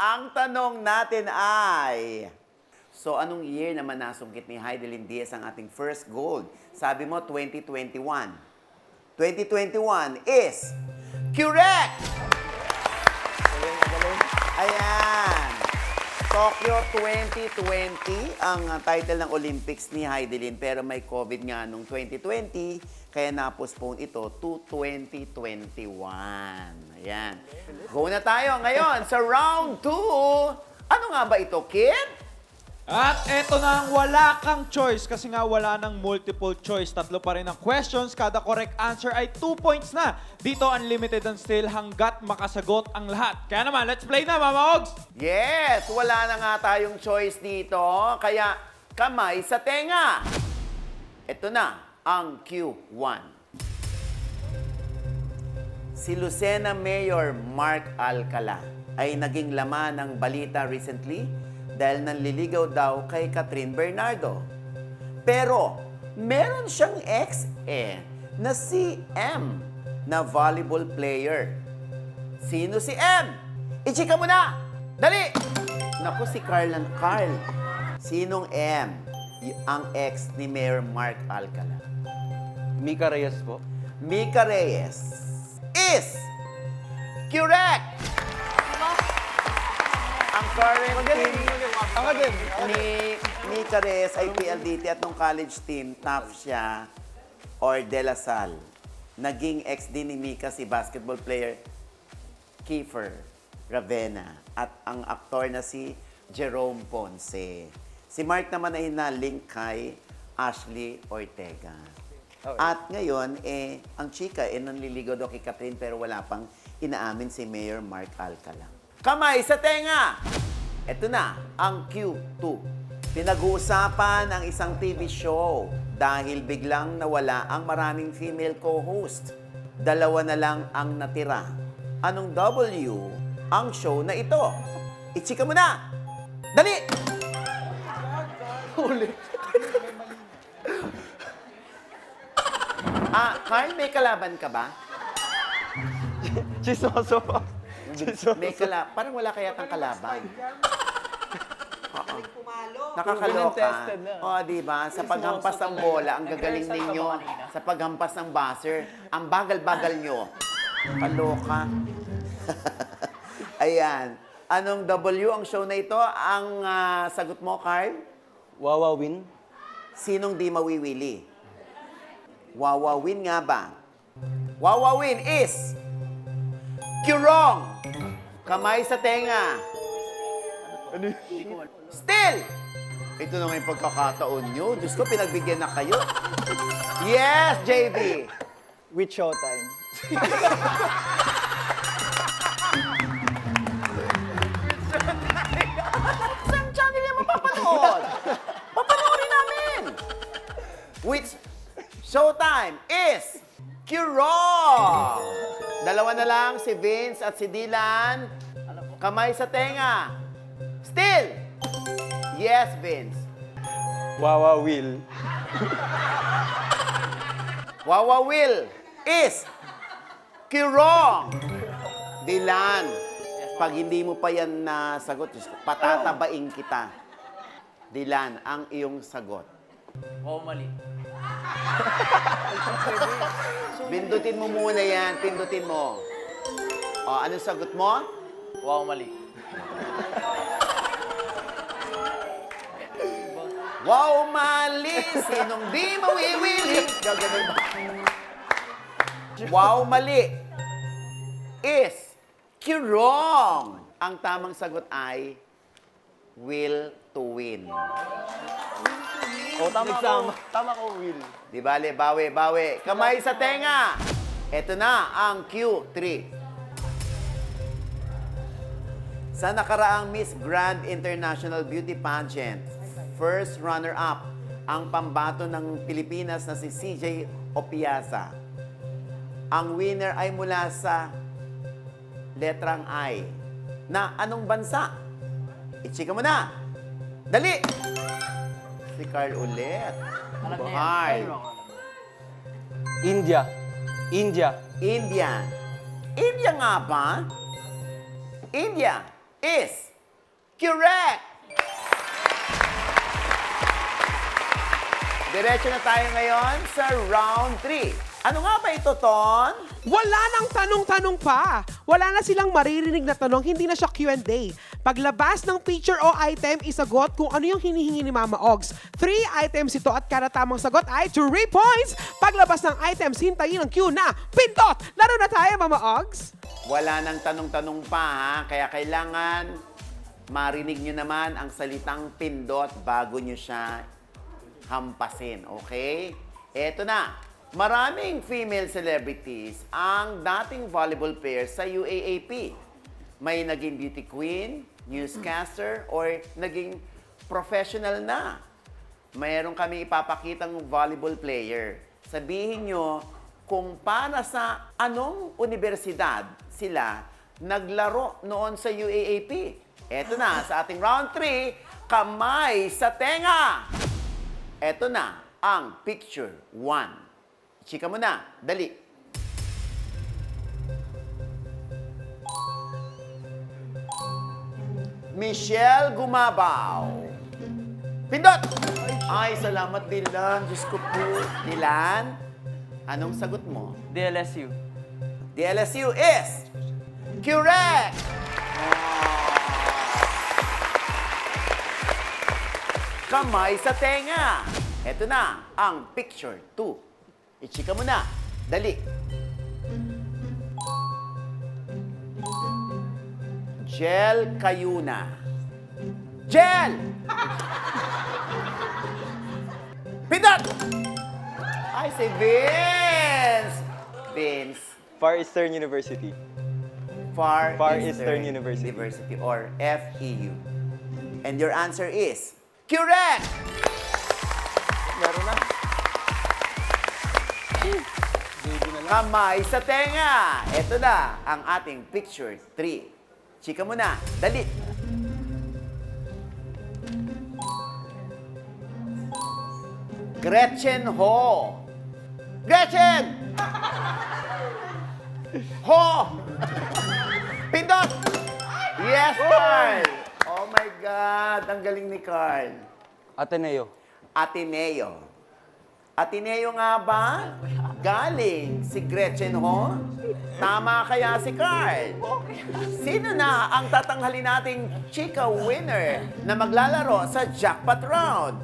Ang tanong natin ay, so anong year naman nasungkit ni Heidelin Diaz ang ating first gold? Sabi mo, 2021. 2021 is correct! Ayan. Tokyo 2020 ang title ng Olympics ni Heidelin, pero may COVID nga nung 2020, kaya na-postpone ito to 2021. Ayan. Go na tayo ngayon sa round 2. Ano nga ba ito, kid? At eto na ang wala kang choice kasi nga wala ng multiple choice. Tatlo pa rin ang questions. Kada correct answer ay 2 points na. Dito unlimited and still hanggat makasagot ang lahat. Kaya naman, let's play na, Mama Ogs! Yes, wala na nga tayong choice dito. Kaya kamay sa tenga. Ito na ang Q1. Si Lucena Mayor Mark Alcala ay naging laman ng balita recently dahil nanliligaw daw kay Catherine Bernardo. Pero meron siyang ex na si M na volleyball player. Sino si M? I-chika mo na! Dali! Naku, si Carl. Sinong M? Ang ex ni Mayor Mark Alcala. Mika Reyes po. Mika Reyes is correct! Ang current team ni Mika Reyes ay PLDT at nung college team, top siya or De La Salle. Naging ex din ni Mika si basketball player Kiefer Ravena at ang aktor na si Jerome Ponce. Si Mark naman ay na-link kay Ashley Ortega. Okay. At ngayon, ang chika, nanliligaw daw kay Catherine pero wala pang inaamin si Mayor Mark Alcala. Kamay sa tenga! Ito na, ang Q2. Pinag-uusapan ang isang TV show dahil biglang nawala ang maraming female co-host. 2 na lang ang natira. Anong W ang show na ito? Ichika mo na! Dali! Ulit. Carl, may kalaban ka ba? Chisoso. May parang wala kaya kang kalaban. Oo. Nakakaloka. Proven and tested na. O, di ba? Sa paghampas ng bola, ang gagaling ninyo. Sa paghampas ng buzzer, ang bagal-bagal nyo. Kaloka. Ayan. Anong W ang show na ito? Ang sagot mo, Carl? Wawawin. Sinong di mawiwili? Wawawin nga ba? Wawawin is Kurong. Kamay sa tenga. Still! Ito na yung pagkakataon nyo. Diyos ko, pinagbigyan na kayo. Yes, JB! With Showtime. Saan channel yung mapapanood? Papanoorin namin! Which Showtime is Kurong! 2 na lang, si Vince at si Dylan. Kamay sa tenga. Still! Yes, Vince. Wawawil. Wawa Will is Kurong. Dylan, pag hindi mo pa yan nasagot, patatabain kita. Dylan, ang iyong sagot. Oo, mali. Pindutin mo muna yan, pindutin mo. O, anong sagot mo? Wow, mali. Wow, mali! Sinong di mawiwili? Gagawin ba? Wow, mali! Is Kurong. Ang tamang sagot ay will to win. O, tama ko. Tama ko, Will. Di bale, bawi. Kamay sa tenga! Ito na ang Q3. Sa nakaraang Miss Grand International Beauty Pageant, first runner-up ang pambato ng Pilipinas na si CJ Opiasa. Ang winner ay mula sa letrang I. Na anong bansa? Ichika mo na! Dali! Si Carl ulit. Alam niya yan. Carl. India. India. India. India nga ba? India is Correct! Diretso na tayo ngayon sa round 3. Ano nga ba ito, Ton? Wala nang tanong-tanong pa. Wala na silang maririnig na tanong, hindi na siya Q&A. Paglabas ng picture o item, isagot kung ano yung hinihingi ni Mama Ogs. 3 items ito at kada tamang sagot ay 3 points. Paglabas ng items, hintayin ang cue na pindot. Laro na tayo, Mama Ogs. Wala nang tanong-tanong pa, ha? Kaya kailangan marinig nyo naman ang salitang pindot bago nyo siya hampasin, okay? Eto na. Maraming female celebrities ang dating volleyball player sa UAAP. May naging beauty queen, newscaster, or naging professional na. Mayroon kami ipapakitang volleyball player. Sabihin nyo kung para sa anong universidad sila naglaro noon sa UAAP. Eto na, sa ating round 3, kamay sa tenga! Eto na ang picture 1. Chika mo na. Dali. Michelle Gumabaw. Pindot! Ay, salamat, Dylan. Diyos ko po. Dylan, anong sagot mo? DLSU. The LSU is correct! Kamay sa tenga. Ito na ang picture 2. Ichika mo na. Dali. Jel Cayuna. Jel! Pindot! Ay, si Vince! Vince. Far Eastern University. Far Eastern University. or FEU. And your answer is correct! Meron na. Kamay sa tenga. Ito na ang ating picture 3. Chika mo na. Dali. Gretchen Ho. Gretchen! Ho! Pindot! Yes, Carl! Oh my God! Ang galing ni Carl. Ateneo. Ateneo. Ateneo nga ba? Galing si Gretchen Ho? Tama kaya si Carl? Sino na ang tatanghalin nating chika winner na maglalaro sa jackpot round?